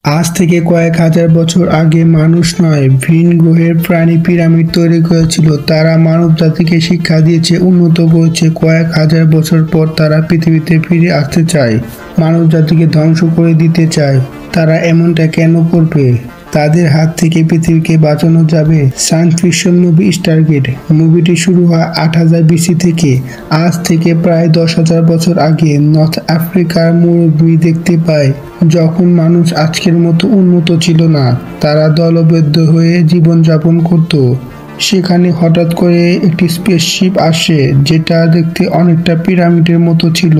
আজ থেকে কয়েক হাজার বছর আগে মানুষ নয়, ভিন গ্রহের প্রাণী পিরামিড তৈরি করেছিল। তারা মানব জাতিকে শিক্ষা দিয়েছে, উন্নত করেছে। কয়েক হাজার বছর পর তারা পৃথিবীতে ফিরে আসতে চায়, মানব জাতিকে ধ্বংস করে দিতে চায়। তারা এমনটা কেন করবে? তাদের হাত থেকে পৃথিবীকে বাঁচানো যাবে? Science fiction movie Stargate. মুভিটি শুরু হয় 8000 BC থেকে। আজ থেকে প্রায় 10,000 বছর আগে নর্থ আফ্রিকার মরুভূমি দেখতে পায়, যখন মানুষ আজকের মতো উন্নত ছিল না। তারা দলবদ্ধ হয়ে জীবনযাপন করত। সেখানে হঠাৎ করে একটি স্পেসশিপ আসে, যেটা দেখতে অনেকটা পিরামিডের মতো ছিল।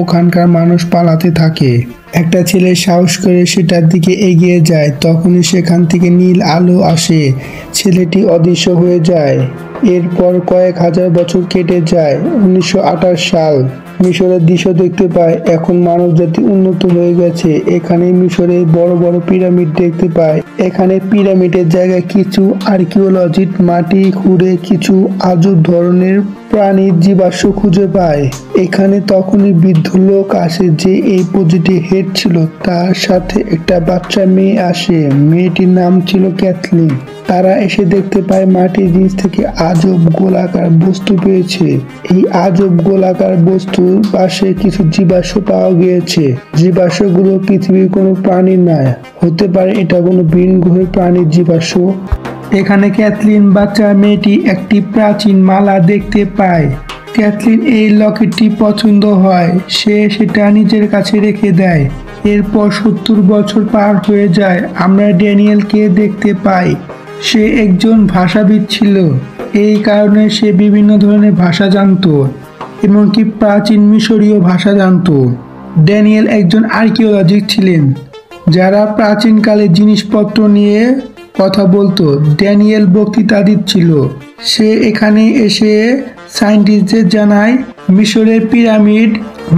ওখানকার মানুষ পালাতে থাকে। একটা ছেলে সাহস করে সেটার দিকে এগিয়ে যায়। তখনই সেখান থেকে নীল আলো আসে। ছেলেটি অদৃশ্য হয়ে যায়। এরপর কয়েক হাজার বছর কেটে যায়। 1928 সাল। মিশরের দৃশ্য দেখতে পায়। এখন মানব জাতি উন্নত হয়ে গেছে। এখানে মিশরে বড় বড় পিরামিড দেখতে পায়। এখানে পিরামিডের জায়গায় কিছু আর্কিওলজিস্ট মাটি খুঁড়ে কিছু আজব ধরনের প্রাণীর জীবাশ্ম খুঁজে পায়। এখানে তখনই বৃদ্ধ লোক আসে যে এই প্রজেক্টে হেড ছিল। তার সাথে একটা বাচ্চা মেয়ে আসে। মেয়েটির নাম ছিল ক্যাথলিন। তারা এসে দেখতে পায় মাটির নিচ থেকে আজব গোলাকার বস্তু পেয়েছে। এই আজব গোলাকার বস্তুর পাশে কিছু জীবাশ্ম পাওয়া গিয়েছে। জীবাশ্মগুলো পৃথিবীর কোনো প্রাণী নয়, হতে পারে এটা কোনো ভিন গ্রহের প্রাণীর জীবাশ্ম। এখানে ক্যাথলিন বাচ্চা মেয়েটি একটি প্রাচীন মালা দেখতে পায়। ক্যাথলিন এই লকেটটি পছন্দ হয়। সে সেটা নিজের কাছে রেখে দেয়। এরপর 70 বছর পার হয়ে যায়। আমরা ড্যানিয়েলকে দেখতে পাই। সে একজন ভাষাবিদ ছিল। এই কারণে সে বিভিন্ন ধরনের ভাষা জানত, এমনকি প্রাচীন মিশরীয় ভাষা জানত। ড্যানিয়েল একজন আর্কিওলজিস্ট ছিলেন, যারা প্রাচীনকালের জিনিসপত্র নিয়ে কথা বলতো। ড্যানিয়েল বক্তৃতা দিচ্ছিল। সে এখানে এসে সায়েন্টিস্টদের জানায়, মিশরের পিরামিড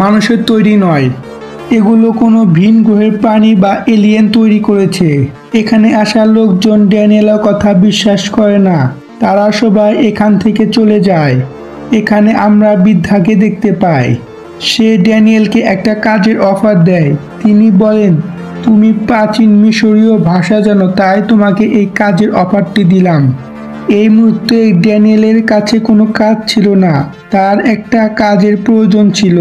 মানুষের তৈরি নয়, এগুলো কোনো ভিন গ্রহের প্রাণী বা এলিয়েন তৈরি করেছে। এখানে আসা লোকজন ড্যানিয়েলের কথা বিশ্বাস করে না। তারা সবাই এখান থেকে চলে যায়। এখানে আমরা বৃদ্ধাকে দেখতে পাই। সে ড্যানিয়েলকে একটা কাজের অফার দেয়। তিনি বলেন, তুমি প্রাচীন মিশরীয় ভাষা জানো, তাই তোমাকে এই কাজের অফারটি দিলাম। এই মুহূর্তে ড্যানিয়েলের কাছে কোনো কাজ ছিল না, তার একটা কাজের প্রয়োজন ছিল।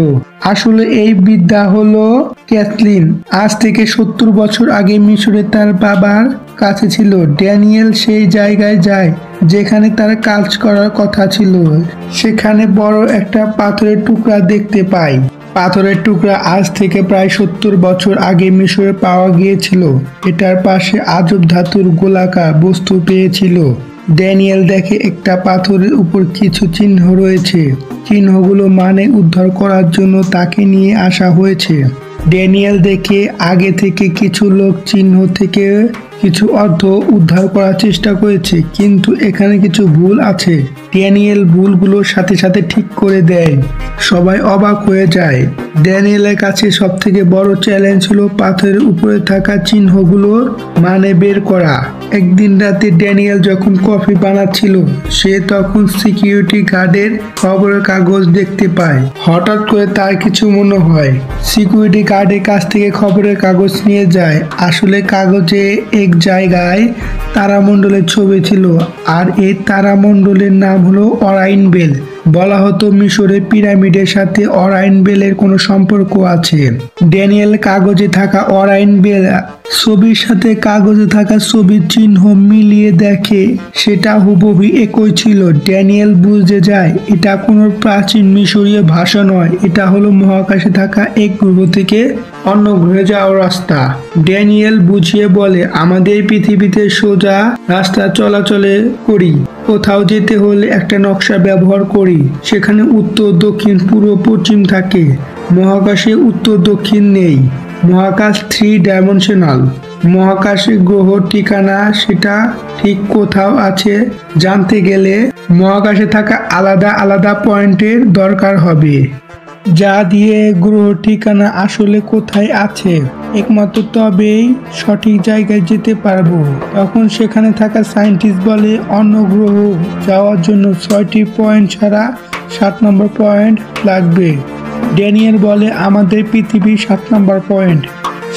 আসলে এই বিদ্যা হলো ক্যাথলিন। আজ থেকে 70 বছর আগে মিশরে তার বাবার কাছে ছিল। ড্যানিয়েল সেই জায়গায় যায় যেখানে তার কাজ করার কথা ছিল। সেখানে বড় একটা পাথরের টুকরা দেখতে পায়। পাথরের টুকরা আজ থেকে প্রায় 70 বছর আগে মিশরে পাওয়া গিয়েছিল। এটার পাশে আজব ধাতুর গোলাকার বস্তু পেয়েছিল। ড্যানিয়েল দেখে একটা পাথরের উপর কিছু চিহ্ন রয়েছে। চিহ্নগুলো মানে উদ্ধার করার জন্য তাকে নিয়ে আসা হয়েছে। ড্যানিয়েল দেখে আগে থেকে কিছু লোক চিহ্ন থেকে কিছু অর্থ উদ্ধার করার চেষ্টা করেছে, কিন্তু এখানে কিছু ভুল আছে। ড্যানিয়েল ভুলগুলোর সাথে সাথে ঠিক করে দেয়। সবাই অবাক হয়ে যায়। ড্যানিয়েলের কাছে সব থেকে বড় চ্যালেঞ্জ ছিল পাথরের উপরে থাকা চিহ্নগুলোর মানে বের করা। একদিন রাতে ড্যানিয়েল যখন কফি বানাচ্ছিল, সে তখন সিকিউরিটি গার্ডের খবরের কাগজ দেখতে পায়। হঠাৎ করে তার কিছু মনে হয়। সিকিউরিটি গার্ডের কাছ থেকে খবরের কাগজ নিয়ে যায়। আসলে কাগজে এক জায়গায় তারামণ্ডলের ছবি ছিল, আর এই তারামণ্ডলের নাম হলো অরাইন বেল। বলা হতো মিশরের পিরামিডের সাথে অরাইন বেলের কোনো সম্পর্ক আছে। ড্যানিয়েল কাগজে থাকা অরাইন বেল ছবির সাথে কাগজে থাকা ছবির চিহ্ন মিলিয়ে দেখে, সেটা হুবহু একই ছিল। ড্যানিয়েল বুঝে যায় এটা কোনো প্রাচীন মিশরীয় ভাষা নয়, এটা হলো মহাকাশে থাকা এক গ্রহ থেকে অন্য গ্রহে যাওয়ার রাস্তা। ড্যানিয়েল বুঝিয়ে বলে, আমাদের পৃথিবীতে সোজা রাস্তা চলাচলে করি, কোথাও যেতে হলে একটা নকশা ব্যবহার করি। সেখানে উত্তর, দক্ষিণ, পূর্ব, পশ্চিম থাকে। মহাকাশে উত্তর দক্ষিণ নেই। মহাকাশ 3 ডাইমেনশনাল। মহাকাশে গ্রহ ঠিকানা সেটা ঠিক কোথাও আছে। জানতে গেলে মহাকাশে থাকা আলাদা আলাদা পয়েন্টের দরকার হবে, যা দিয়ে গ্রহ ঠিকানা আসলে কোথায় আছে একমাত্র তবেই সঠিক জায়গায় যেতে পারবো। তখন সেখানে থাকা সায়েন্টিস্ট বলে, অন্য গ্রহ যাওয়ার জন্য 6টি পয়েন্ট ছাড়া 7 নম্বর পয়েন্ট লাগবে। ড্যানিয়েল বলে, আমাদের পৃথিবী 7 নম্বর পয়েন্ট।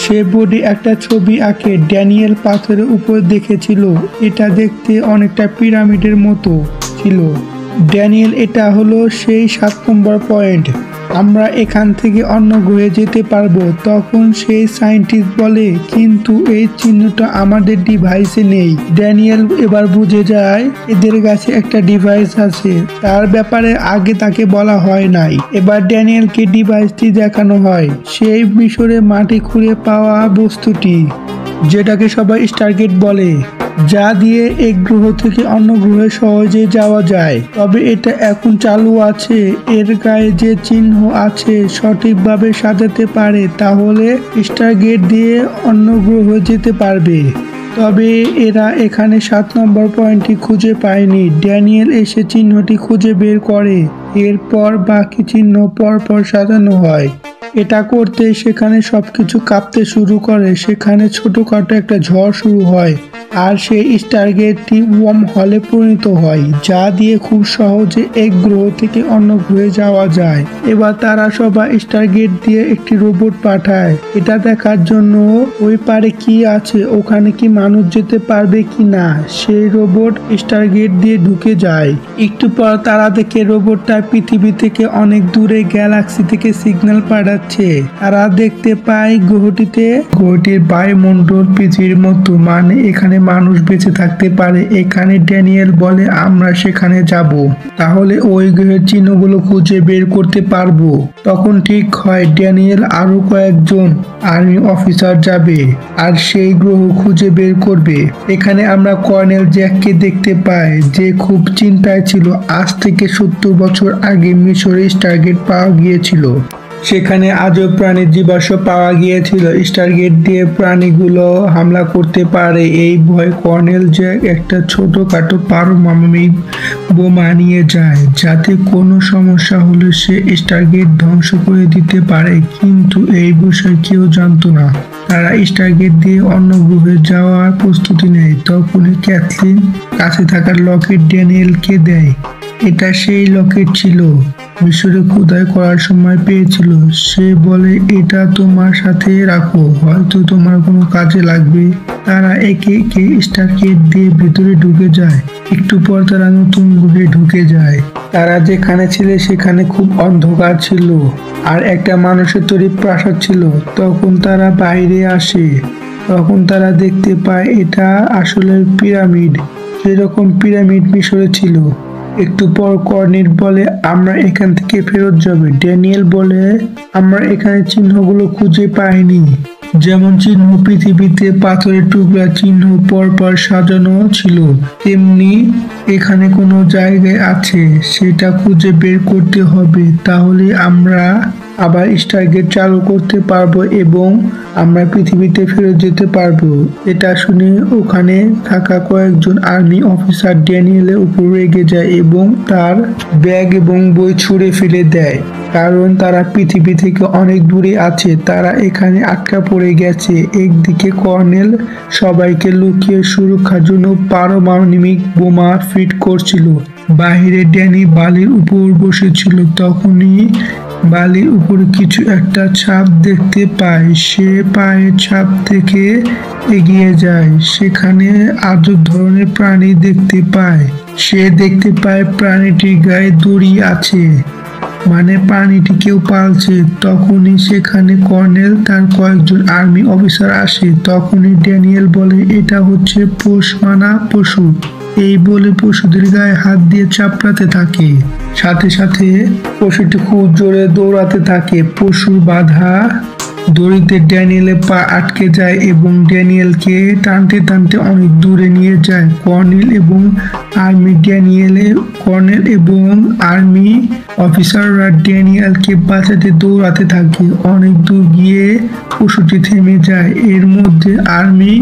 সে বোর্ডে একটা ছবি আঁকে ড্যানিয়েল পাথরের উপর দেখেছিল। এটা দেখতে অনেকটা পিরামিডের মতো ছিল। ড্যানিয়েল, এটা হলো সেই 7 নম্বর পয়েন্ট। আমরা এখান থেকে অন্য গ্রহে যেতে পারবো। তখন সেই সায়েন্টিস্ট বলে, কিন্তু এই চিহ্নটা আমাদের ডিভাইসে নেই। ড্যানিয়েল এবার বুঝে যায় এদের কাছে একটা ডিভাইস আছে, তার ব্যাপারে আগে তাকে বলা হয় নাই। এবার ড্যানিয়েলকে ডিভাইসটি দেখানো হয়, সেই মিশরে মাটি খুঁড়ে পাওয়া বস্তুটি, যেটাকে সবাই স্টারগেট বলে, যা দিয়ে এক গ্রহ থেকে অন্য গ্রহে সহজে যাওয়া যায়। তবে এটা এখন চালু আছে। এর গায়ে যে চিহ্ন আছে সঠিকভাবে সাজাতে পারে তাহলে স্টারগেট দিয়ে অন্য গ্রহে যেতে পারবে। তবে এরা এখানে 7 নম্বর পয়েন্টটি খুঁজে পায়নি। ড্যানিয়েল এসে চিহ্নটি খুঁজে বের করে। এরপর বাকি চিহ্ন পরপর সাজানো হয়। এটা করতে সেখানে সবকিছু কাঁপতে শুরু করে। সেখানে ছোটখাটো একটা ঝড় শুরু হয় আর সেই স্টারগেটটি ওয়ার্ম হলে পরিণত হয়, যা দিয়ে খুব সহজে এক গ্রহ থেকে অন্য গ্রহে যাওয়া যায়। এবার তারা সবাই স্টারগেট দিয়ে একটি রোবট পাঠায় এটা দেখার জন্য ওই পারে কি আছে, ওখানে কি মানুষ যেতে পারবে কি না। সেই রোবট স্টারগেট দিয়ে ঢুকে যায়। একটু পর তারা দেখে রোবটটা পৃথিবী থেকে অনেক দূরে গ্যালাক্সি থেকে সিগন্যাল পাঠাচ্ছে। তারা দেখতে পায় গ্রহটির বায়ুমণ্ডল পৃথিবীর মতো, মানে এখানে মানুষ বেঁচে থাকতে পারে। এখানে ড্যানিয়েল বলে, আমরা সেখানে যাব, তাহলে ওই গ্রহের চিহ্নগুলো খুঁজে বের করতে পারবো। তখন ঠিক হয় ড্যানিয়েল আরো কয়েকজন আর্মি অফিসার যাবে আর সেই গ্রহ খুঁজে বের করবে। এখানে আমরা কর্নেল জ্যাককে দেখতে পাই, যে খুব চিন্তায় ছিল। আজ থেকে 70 বছর আগে মিশরে স্টারগেট পাওয়া গিয়েছিল। সেখানে আজব প্রাণীর জীবাশ্ম পাওয়া গিয়েছিল। স্টারগেট দিয়ে প্রাণীগুলো হামলা করতে পারে। এই ভয় কর্নেল জ্যাক একটা ছোটখাটো পারমাণবিক বোমা নিয়ে যায়, যাতে কোনো সমস্যা হলে সে স্টারগেট ধ্বংস করে দিতে পারে। কিন্তু এই বিষয়ে কেউ জানতো না। তারা স্টারগেট দিয়ে অন্য গ্রহে যাওয়ার প্রস্তুতি নেয়। তখনই ক্যাথলিন কাছে থাকা লকেট ড্যানিয়েলকে দেয়। এটা সেই লকেট ছিল মিশরে খোদাই করার সময় পেয়েছিল। সে বলে, এটা তোমার সাথে রাখো, হয়তো তোমার কোনো কাজে লাগবে। তারা একে একে স্টারগেট দিয়ে ভিতরে ঢুকে যায়। একটু পর তারা নতুন গ্রহে ঢুকে যায়। তারা যেখানে ছিল সেখানে খুব অন্ধকার ছিল আর একটা মানুষের তৈরি প্রাসাদ ছিল। তখন তারা বাইরে আসে। তখন তারা দেখতে পায় এটা আসলে পিরামিড, যেরকম পিরামিড মিশরে ছিল। একটু পর কর্নেল বলে, আমরা এখান থেকে ফেরত যাব। ড্যানিয়েল বলে, আমরা এখানে চিহ্নগুলো খুঁজে পাইনি। যেমন চিহ্ন পৃথিবীতে পাথরের টুকরা চিহ্ন পরপর সাজানো ছিল, তেমনি এখানে কোনো জায়গায় আছে, সেটা খুঁজে বের করতে হবে। তাহলে আমরা আবার স্টারগেট চালু করতে পারবো এবং আমরা পৃথিবীতে ফেরত যেতে পারবো। এটা শুনে ওখানে থাকা কয়েকজন আর্মি অফিসার ড্যানিয়েলের উপর রেগে যায় এবং তার ব্যাগ এবং বই ছুঁড়ে ফেলে দেয়, কারণ তারা পৃথিবী থেকে অনেক দূরে আছে। তারা এখানে আটকা পড়ে গেছে। একদিকে কর্নেল সবাইকে লুকিয়ে সুরক্ষার জন্য পারমাণবিক বোমা ফিট করছিল। বাহিরে ড্যানি বালির উপর বসেছিল। তখনই বালির উপরে কিছু একটা ছাপ দেখতে পায়। সে পায়ের ছাপ থেকে এগিয়ে যায়। সেখানে আজব ধরনের প্রাণী দেখতে পায়। সে দেখতে পায় প্রাণীটির গায়ে দড়ি আছে, মানে প্রাণীটি কেউ পালছে। তখনই সেখানে কর্নেল তার কয়েকজন আর্মি অফিসার আসে। তখনই ড্যানিয়েল বলে, এটা হচ্ছে পোষ মানা পশু। এই বলে পশুদের গায়ে হাত দিয়ে চাপড়াতে থাকে। সাথে সাথে পশুটি খুব জোরে দৌড়াতে থাকে। পশুর বাধা দড়িতে ড্যানিয়েলের পা আটকে যায় এবং ড্যানিয়েলকে টানতে টানতে অনেক দূরে নিয়ে যায়। কর্নেল এবং আর্মি অফিসাররা ড্যানিয়েলকে বাঁচাতে দৌড়াতে থাকে। অনেক দূর গিয়ে পশুটি থেমে যায়। এর মধ্যে আর্মি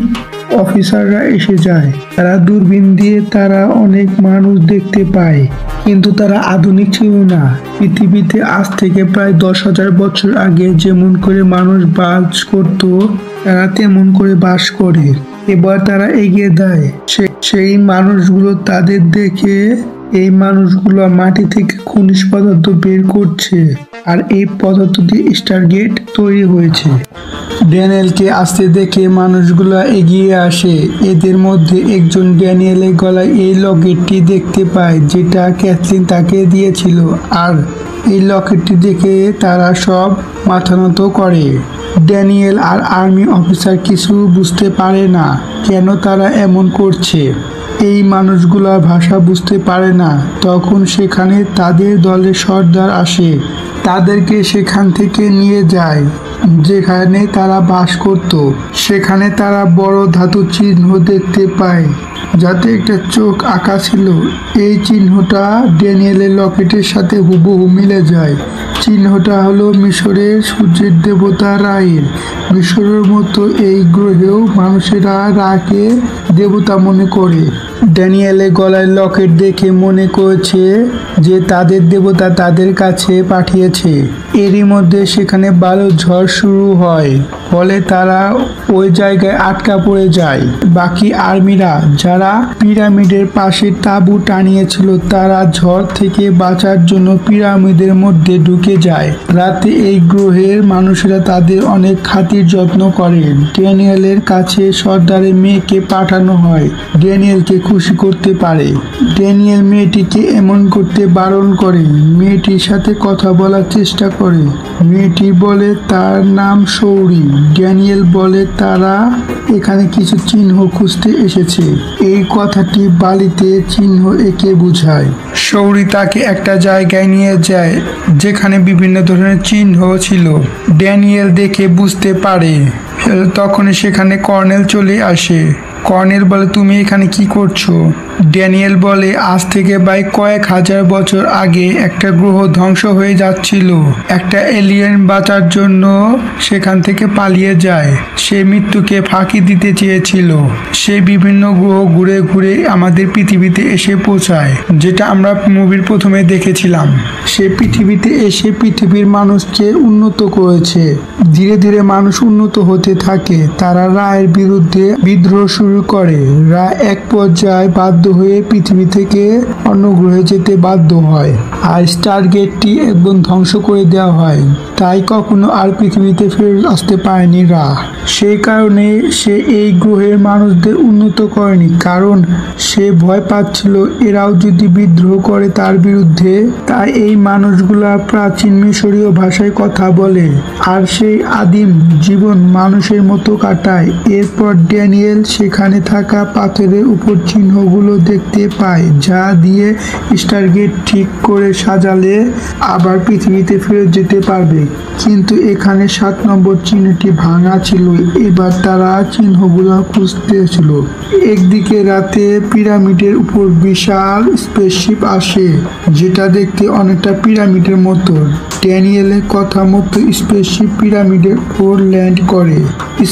অফিসাররা এসে যায়। তারা দূরবীন দিয়ে তারা অনেক মানুষ দেখতে পায়, কিন্তু তারা আধুনিক ছিল না। পৃথিবীতে আজ থেকে প্রায় 10,000 বছর আগে যেমন করে মানুষ বাস করত, তারা তেমন করে বাস করে। এবার তারা এগিয়ে দেয়। সেই মানুষগুলো তাদের দেখে এই মানুষগুলো মাটি থেকে খনিজ পদার্থ বের করছে, আর এই পদার্থ দিয়ে স্টারগেট তৈরি হয়েছে। ড্যানিয়েলকে আসতে দেখে মানুষগুলা এগিয়ে আসে। এদের মধ্যে একজন ড্যানিয়েলের গলায় এই লকেটটি দেখতে পায়, যেটা ক্যাথলিন তাকে দিয়েছিল, আর এই লকেটটি দেখে তারা সব মাথা নত করে। ড্যানিয়েল আর আর্মি অফিসার কিছু বুঝতে পারে না কেন তারা এমন করছে। এই মানুষগুলার ভাষা বুঝতে পারে না। তখন সেখানে তাদের দলের সর্দার আসে, তাদেরকে সেখান থেকে নিয়ে যায় যেখানে তারা বাস করত। সেখানে তারা বড় ধাতুর চিহ্ন দেখতে পায়, যাতে একটা চোখ আঁকা ছিল। এই চিহ্নটা ড্যানিয়েলের লকেটের সাথে হুবহু মিলে যায়। চিহ্নটা হলো মিশরের সূর্যের দেবতা রায়ের। মিশরের মতো এই গ্রহেও মানুষেরা রাকে দেবতা মনে করে। ড্যানিয়েলের গলায় লকেট দেখে মনে করেছে যে তাদের দেবতা তাদের কাছে পাঠিয়েছে। এরই মধ্যে সেখানে ভালো ঝড় শুরু হয়, ফলে তারা ওই জায়গায় আটকা পড়ে যায়। বাকি আর্মিরা যারা পিরামিডের পাশে তাঁবু টানিয়েছিল, তারা ঝড় থেকে বাঁচার জন্য পিরামিডের মধ্যে ঢুকে যায়। রাতে এই গ্রহের মানুষেরা তাদের অনেক খাতির যত্ন করে। ড্যানিয়েলের কাছে সর্দারের মেয়েকে পাঠানো হয় ড্যানিয়েলকে খুশি করতে পারে। ড্যানিয়েল মেয়েটিকে এমন করতে বারণ করে, মেয়েটির সাথে কথা বলার চেষ্টা করে। মেয়েটি বলে তার নাম শৌরি। ড্যানিয়েল বলে তারা এখানে কিছু চিহ্ন খুঁজতে এসেছে। এই কথাটি বালিতে চিহ্ন এঁকে বোঝায়। শৌরি তাকে একটা জায়গায় নিয়ে যায় যেখানে বিভিন্ন ধরনের চিহ্ন ছিল। ড্যানিয়েল দেখে বুঝতে পারে। তখন সেখানে কর্নেল চলে আসে। কর্নেল বলে, তুমি এখানে কি করছো? ড্যানিয়েল বলে, আজ থেকে প্রায় কয়েক হাজার বছর আগে একটা গ্রহ ধ্বংস হয়ে যাচ্ছিল। একটা এলিয়েন বাঁচার জন্য সেখান থেকে পালিয়ে যায়। সে মৃত্যুকে ফাঁকি দিতে চেয়েছিল। সে বিভিন্ন গ্রহ ঘুরে ঘুরে আমাদের পৃথিবীতে এসে পৌঁছায়, যেটা আমরা মুভির প্রথমে দেখেছিলাম। সে পৃথিবীতে এসে পৃথিবীর মানুষকে উন্নত করেছে। ধীরে ধীরে মানুষ উন্নত হতে থাকে। তারা রায়ের বিরুদ্ধে বিদ্রোহ শুরু করে। রা এক পর্যায়ে বাধ্য হয়ে পৃথিবী থেকে অন্য গ্রহে যেতে বাধ্য হয়, আর স্টারগেটটি একদম ধ্বংস করে দেওয়া হয়। তাই কখনো আর পৃথিবীতে ফেরত আসতে পারেনি রা। সেই কারণে সে এই গ্রহের মানুষদের উন্নত করেনি, কারণ সে ভয় পাচ্ছিল এরাও যদি বিদ্রোহ করে তার বিরুদ্ধে। তাই এই মানুষগুলা প্রাচীন মিশরীয় ভাষায় কথা বলে, আর সেই আদিম জীবন মানুষের মতো কাটায়। এরপর ড্যানিয়েল সেখানে থাকা পাথরের উপর চিহ্নগুলো দেখতে পায়, যা দিয়ে স্টারগেট ঠিক করে সাজালে আবার পৃথিবীতে ফেরত যেতে পারবে। কিন্তু এখানে 7 নম্বর চিহ্নটি ভাঙা ছিল। এবার তারা চিহ্নগুলো খুঁজতেছিল। একদিকে রাতে পিরামিডের উপর বিশাল স্পেসশিপ আসে, যেটা দেখতে অনেকটা পিরামিডের মতো। ড্যানিয়েলের কথা মতো স্পেসশিপ পিরামিডের উপর ল্যান্ড করে।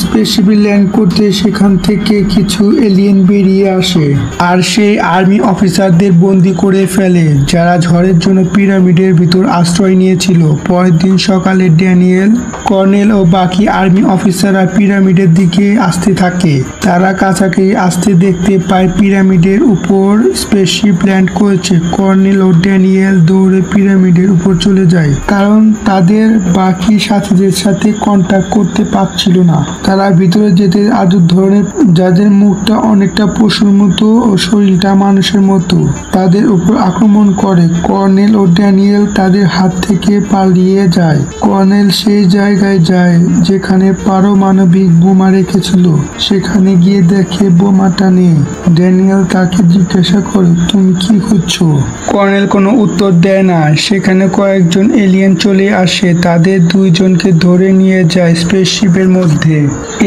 স্পেসশিপে ল্যান্ড করতে সেখান থেকে কিছু এলিয়েন বেরিয়ে আসে, আর সেই আর্মি অফিসারদের বন্দি করে ফেলে, যারা ঝড়ের জন্য পিরামিডের ভিতর আশ্রয় নিয়েছিল। পরের দিন সকালে ড্যানিয়েল, কর্নেল ও বাকি আর্মি অফিসাররা পিরামিডের দিকে আসতে থাকে। তারা কাছাকাছি আসতে দেখতে পায় পিরামিডের উপর স্পেসশিপ ল্যান্ড করেছে। কর্নেল ও ড্যানিয়েল দৌড়ে পিরামিডের উপর চলে যায়, কারণ তাদের বাকি সাথীদের সাথে কন্ট্যাক্ট করতে পারছিল না। তারা ভিতরে যেতে আজব ধরনের, যাদের মুখটা অনেকটা পশুর মতো ও শরীরটা মানুষের মতো, তাদের উপর আক্রমণ করে। কর্নেল ও ড্যানিয়েল তাদের হাত থেকে পালিয়ে যায়। কর্নেল সেই জায়গায় যায় যেখানে পারমাণবিক বোমা রেখেছিল। সেখানে গিয়ে দেখে বোমাটা নেই। ড্যানিয়েল তাকে জিজ্ঞাসা করে, তুমি কি খুঁজছো? কর্নেল কোনো উত্তর দেয় না। সেখানে কয়েকজন এলিয়েন চলে আসে। তাদের 2 জনকে ধরে নিয়ে যায় স্পেসশিপের মধ্যে।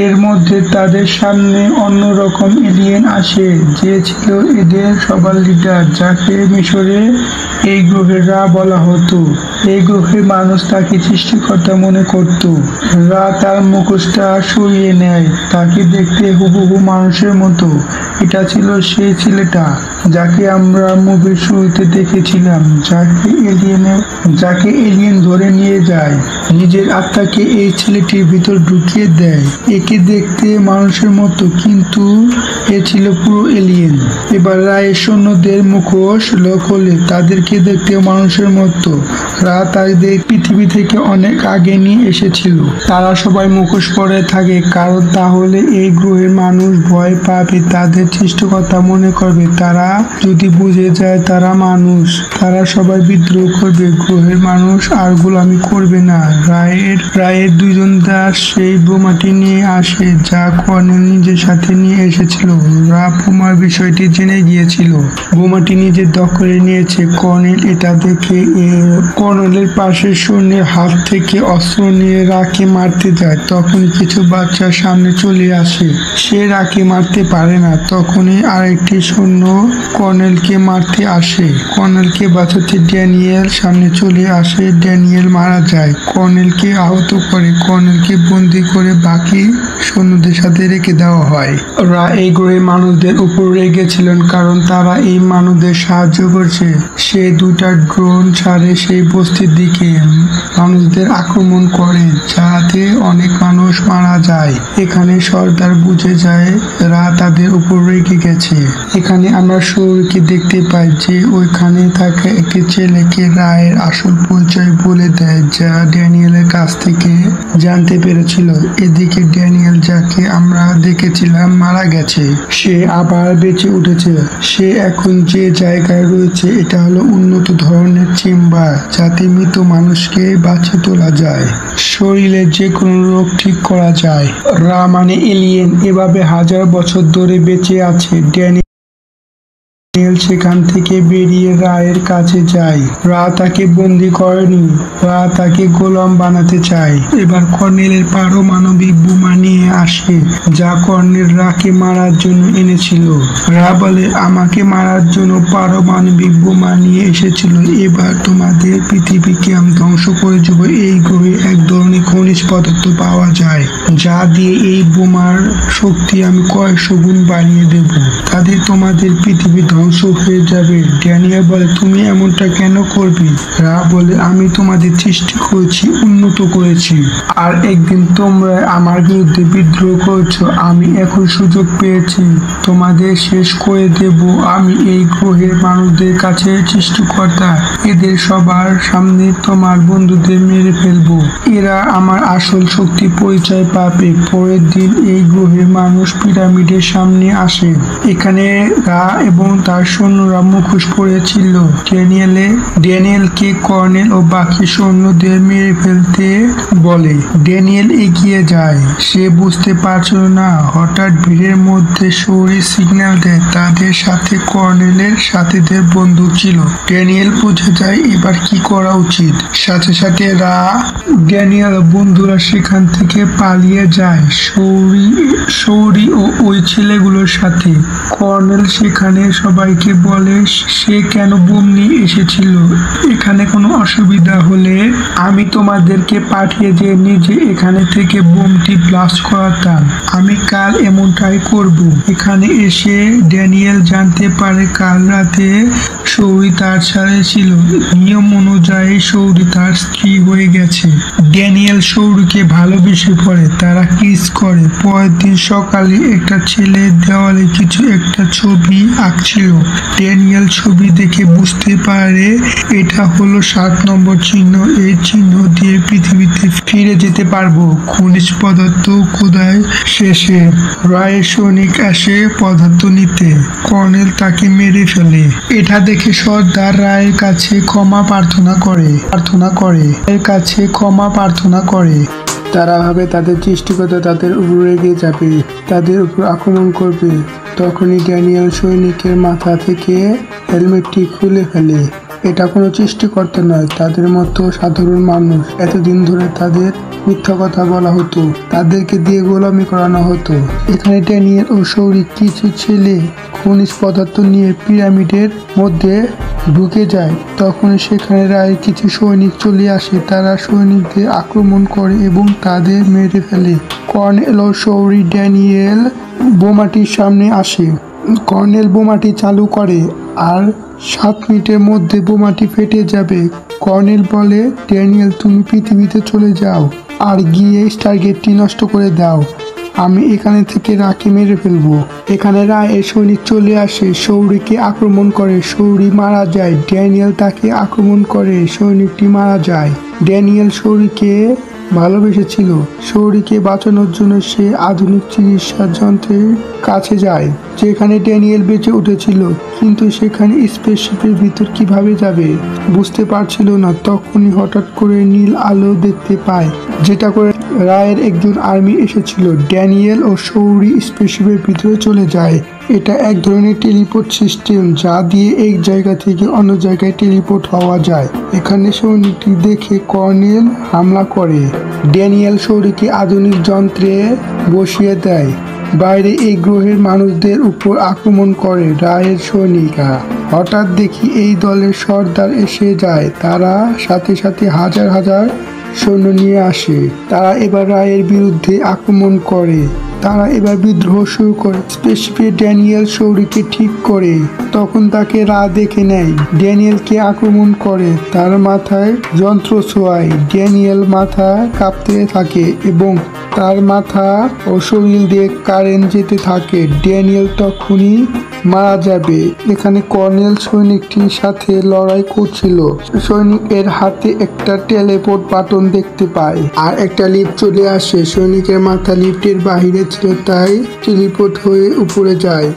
এর মধ্যে তাদের সামনে অন্যরকম এলিয়েন আসে, যে ছিল এদের সবার লিডার, যাকে মিশরে এই গ্রহের রা বলা হতো। এই গ্রহের মানুষ তাকে সৃষ্টিকর্তা মনে করত। রা তার মুখোশটা সরিয়ে নেয়। তাকে দেখতে হুবহু মানুষের মতো। এটা ছিল সেই ছেলেটা যাকে আমরা মুভির শুরুতে দেখেছিলাম, যাকে এলিয়েন ধরে নিয়ে যায়। নিজের আত্মাকে এই ছেলেটির ভিতর ঢুকিয়ে দেয়। একে দেখতে মানুষের মতো, কিন্তু এ ছিল পুরো এলিয়েন। এবার রায়ের সৈন্যদের মুখোশ খোলে, তাদেরকে দেখতে মানুষের মতো। রা তাদের পৃথিবী থেকে অনেক আগে নিয়ে এসেছিল। তারা সবাই মুখোশ পরে থাকে, কারণ তাহলে এই গ্রহের মানুষ ভয় পাবে, তাদের সৃষ্টিকর্তা মনে করবে। তারা যদি বুঝে যায় তারা মানুষ, তারা সবাই বিদ্রোহ করবে। গ্রহের মানুষ আর গোলামি করবে না। রায়ের দুইজন দাস সেই বোমাটি নিয়ে আসে, যা কর্নেল নিজের সাথে নিয়ে এসেছিল। রা বোমার বিষয়টি জেনে গিয়েছিল, বোমাটি নিজের দখলে নিয়েছে। কর্নেল এটা দেখে কর্নেলের পাশের সৈন্যের হাত থেকে অস্ত্র নিয়ে রাকে মারতে যায়। তখন কিছু বাচ্চা সামনে চলে আসে, সে রাকে মারতে পারে না। তখনই আরেকটি সৈন্য কর্নেলকে মারতে আসে। কর্নেলকে বাঁচাতে ড্যানিয়েল সামনে চলে আসে। ড্যানিয়েল মারা যায়, কর্নেলকে আহত করে। কর্নেলকে বন্দি করে বাকি সৈন্যদের সাথে রেখে দেওয়া হয়। রা এই গ্রহের মানুষদের উপর রেগেছিলেন, কারণ তারা এই মানুষদের সাহায্য করছে। সে দুইটা ড্রোন ছাড়ে সেই বস্তির দিকে, মানুষদের আক্রমণ করে, যাতে অনেক মানুষ মারা যায়। এখানে সর্দার বুঝে যায় রা তাদের উপর রেগে গেছে। এখানে আমরা শৌরিকে দেখতে পাই, যে ওইখানে থাকা একটি ছেলেকে রায়ের আসল পরিচয় বলে দেয়, যা ড্যানিয়েলের কাছ থেকে জানতে পেরেছিল। এদিকে ড্যানিয়েল, যাকে আমরা দেখেছিলাম মারা গেছে, সে আবার বেঁচে উঠেছে। সে এখন যে জায়গায় রয়েছে, এটা হলো উন্নত ধরনের চেম্বার, যাতে মৃত মানুষকে বাঁচিয়ে তোলা যায়, শরীরে যে কোনো রোগ ঠিক করা যায়। রা মানে এলিয়েন এভাবে হাজার বছর ধরে বেঁচে আছে। ড্যানিয়েল সেখান থেকে বেরিয়ে রায়ের কাছে যায়। রা তাকে বন্দি করেনি, রা তাকে গোলাম বানাতে চায়। এবার কর্নেলের পারমাণবিক বোমা নিয়ে আসে, যা কর্নেল রাকে মারার জন্য এনেছিল। রা বলে, আমাকে মারার জন্য পারমাণবিক বোমা নিয়ে এসেছিল। এবার তোমাদের পৃথিবীকে আমি ধ্বংস করে দেব। এই গ্রহে এক ধরনের খনিজ পদার্থ পাওয়া যায়, যা দিয়ে এই বোমার শক্তি আমি কয়েকশো গুণ বাড়িয়ে দেব। তাদের তোমাদের পৃথিবী ধ্বংস হয়ে যাবে। ড্যানিয়েল বলে, তুমি এমনটা কেন করবে? রা বলে, আমি তোমাদের সৃষ্টি করেছি, উন্নত করেছি, আর একদিন তোমরা আমার বিরুদ্ধে বিদ্রোহ করেছো। আমি এখন সুযোগ পেয়েছি, তোমাদের শেষ করে দেব। আমি এই গ্রহের মানুষদের কাছে সৃষ্টিকর্তা, এদের সবার সামনে তোমার বন্ধুদের মেরে ফেলবো। এরা আমার আসল শক্তি পরিচয় পাবে। পরের দিন এই গ্রহের মানুষ পিরামিডের সামনে আসে। এখানে রা এবং তার সৈন্যরা মুখোশ পড়েছিল। ড্যানিয়েলকে কর্নেল ও বাকি সৈন্যদের মেরে ফেলতে বলে। ড্যানিয়েল এগিয়ে যায়, সে বুঝতে পারছিল না। হঠাৎ ভিড়ের মধ্যে শৌরি সিগন্যাল দেয়, তাদের সাথে কর্নেলের সাথীদের বন্দুক ছিল। ড্যানিয়েল বুঝে যায় এবার কি করা উচিত। সাথে সাথে ড্যানিয়েল বন্ধুরা সেখান থেকে পালিয়ে যায়, শৌরি ও ওই ছেলেগুলোর সাথে। কর্নেল সেখানে সবাইকে বলে সে কেন বোম নিয়ে এসেছিল। এখানে কোনো অসুবিধা হলে আমি তোমাদেরকে পাঠিয়ে দিয়ে নিজে এখানে থেকে বোমটি ব্লাস্ট করাতাম। আমি কাল এমনটাই করব। এখানে এসে ড্যানিয়েল জানতে পারে কাল রাতে শৌরি তার সাথে ছিল। নিয়ম অনুযায়ী শৌরি তার স্ত্রী হয়ে গেছে। ড্যানিয়েল শৌরিকে ভালোবেসে পড়ে, তারা কিস করে। পরের দিন সকালে একটা ছেলে দেওয়ালে কিছু একটা ছবি আঁকছিল। ড্যানিয়েল ছবি দেখে বুঝতে পারে এটা হলো 7 নম্বর চিহ্ন। এই চিহ্ন দিয়ে পৃথিবীতে ফিরে যেতে পারবো। খনিজ পদার্থ খোদাই শেষে রায়ের সৈনিক আসে পদার্থ নিতে। কর্নেল তাকে মেরে ফেলে। এটা দেখে সর্দার রায়ের কাছে ক্ষমা প্রার্থনা করে। তারা ভাবে তাদের সৃষ্টিকর্তা তাদের উপর রেগে যাবে, তাদের উপর আক্রমণ করবে। তখনই ড্যানিয়েল সৈনিকের মাথা থেকে হেলমেটটি খুলে ফেলে। এটা কোনো সৃষ্টিকর্তা নয়, তাদের মতো সাধারণ মানুষ। এতদিন ধরে তাদের মিথ্যা কথা বলা হতো, তাদেরকে দিয়ে গোলামি করানো হতো। এখানে ড্যানিয়েল ও শৌরি কিছু ছেলে খনিজ পদার্থ নিয়ে পিরামিডের মধ্যে ঢুকে যায়। তখন সেখানে রায়ের কিছু সৈনিক চলে আসে। তারা সৈনিকদের আক্রমণ করে এবং তাদের মেরে ফেলে। কর্নেল ও শৌরি ড্যানিয়েল বোমাটির সামনে আসে। কর্নেল বোমাটি চালু করে আর 7 মিনিটের মধ্যে বোমাটি ফেটে যাবে। কর্নেল বলে, ড্যানিয়েল তুমি পৃথিবীতে চলে যাও আর গিয়ে স্টারগেটটি নষ্ট করে দাও, আমি এখানে থেকে রাকে মেরে ফেলবো। এখানে রায়ের সৈনিক চলে আসে, শৌরিকে আক্রমণ করে, শৌরি মারা যায়। ড্যানিয়েল তাকে আক্রমণ করে, সৈনিকটি মারা যায়। ড্যানিয়েল শৌরিকে ভালোবেসেছিল। শৌরিকে বাঁচানোর জন্য সে আধুনিক চিকিৎসা যন্ত্রের কাছে যায় যেখানে ড্যানিয়েল বেঁচে উঠেছিল, কিন্তু সেখানে স্পেসশিপের ভিতর কিভাবে যাবে বুঝতে পারছিল না। তখনই হঠাৎ করে নীল আলো দেখতে পায়, যেটা করে রায়ের একজন আর্মি এসেছিল। ড্যানিয়েল ও শৌরি স্পেসশিপের ভিতরে চলে যায়। এটা এক ধরনের টেলিপোর্ট সিস্টেম, যা দিয়ে এক জায়গা থেকে অন্য জায়গায় টেলিপোর্ট হওয়া যায়। এখানে সৈনিকটি দেখে কর্নেল হামলা করে। ড্যানিয়েল শৌরিকে আধুনিক যন্ত্রে বসিয়ে দেয়। বাইরে এই গ্রহের মানুষদের উপর আক্রমণ করে রায়ের সৈনিকরা। হঠাৎ দেখি এই দলের সর্দার এসে যায়। তারা সাথে সাথে হাজার হাজার সৈন্য নিয়ে আসে। তারা এবার রায়ের বিরুদ্ধে আক্রমণ করে। তারা এবার বিদ্রোহ শুরু করে। স্পেসশিপে ড্যানিয়েল শৌরিকে ঠিক করে, তখন তাকে রা দেখে নেয়। ড্যানিয়েলকে আক্রমণ করে, তার মাথায় যন্ত্র ছোঁয়ায়। ড্যানিয়েল মাথা কাঁপতে থাকে এবং তার মাথা ও শরীর দিয়ে কারেন্ট যেতে থাকে। ড্যানিয়েল তখনই মারা যাবে। এখানে কর্নেল সৈনিকটির সাথে লড়াই করছিল। সৈনিক এর হাতে একটা টেলিপোর্ট বাটন দেখতে পায় আর একটা লিফট চলে আসে। সৈনিকের মাথা লিফটের বাহিরে ছিল, তাই টেলিপোর্ট হয়ে উপরে যায়।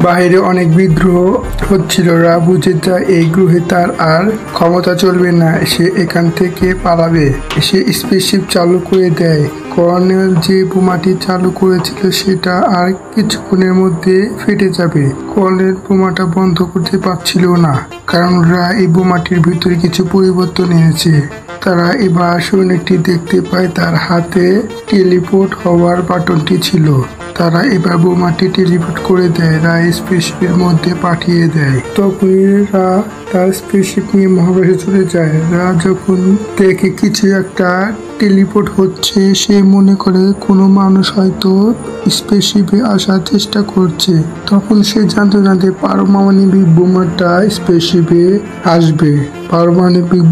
বাইরে অনেক বিদ্রোহ হচ্ছিল। রা বুঝে যায় এই গ্রহে তার আর ক্ষমতা চলবে না, সে এখান থেকে পালাবে। সে স্পেসশিপ চালু করে দেয়। কর্নেল যে বোমাটি চালু করেছিল সেটা আর কিছুক্ষণের মধ্যে ফেটে যাবে। কর্নেল বোমাটা বন্ধ করতে পারছিল না, কারণ রা এই বোমাটির ভিতরে কিছু পরিবর্তন এনেছে। তারা এবার সৈনিকটি দেখতে পায়, তার হাতে টেলিপোর্ট হওয়ার বাটনটি ছিল। তারা এবার বোমাটি টেলিপোর্ট করে দেয়, রা স্পেসশিপের মধ্যে পাঠিয়ে দেয়। তখনই রা তার স্পেসশিপ নিয়ে মহাকাশে চলে যায়। রা যখন দেখে কিছু একটা টেলিপোর্ট হচ্ছে, সে মনে করে কোনো মানুষ হয়তো স্পেসশিপে আসার চেষ্টা করছে। তখন সে জানতে পারমাণবিক বোমাটা স্পেসশিপে আসবে। পারমাণবিক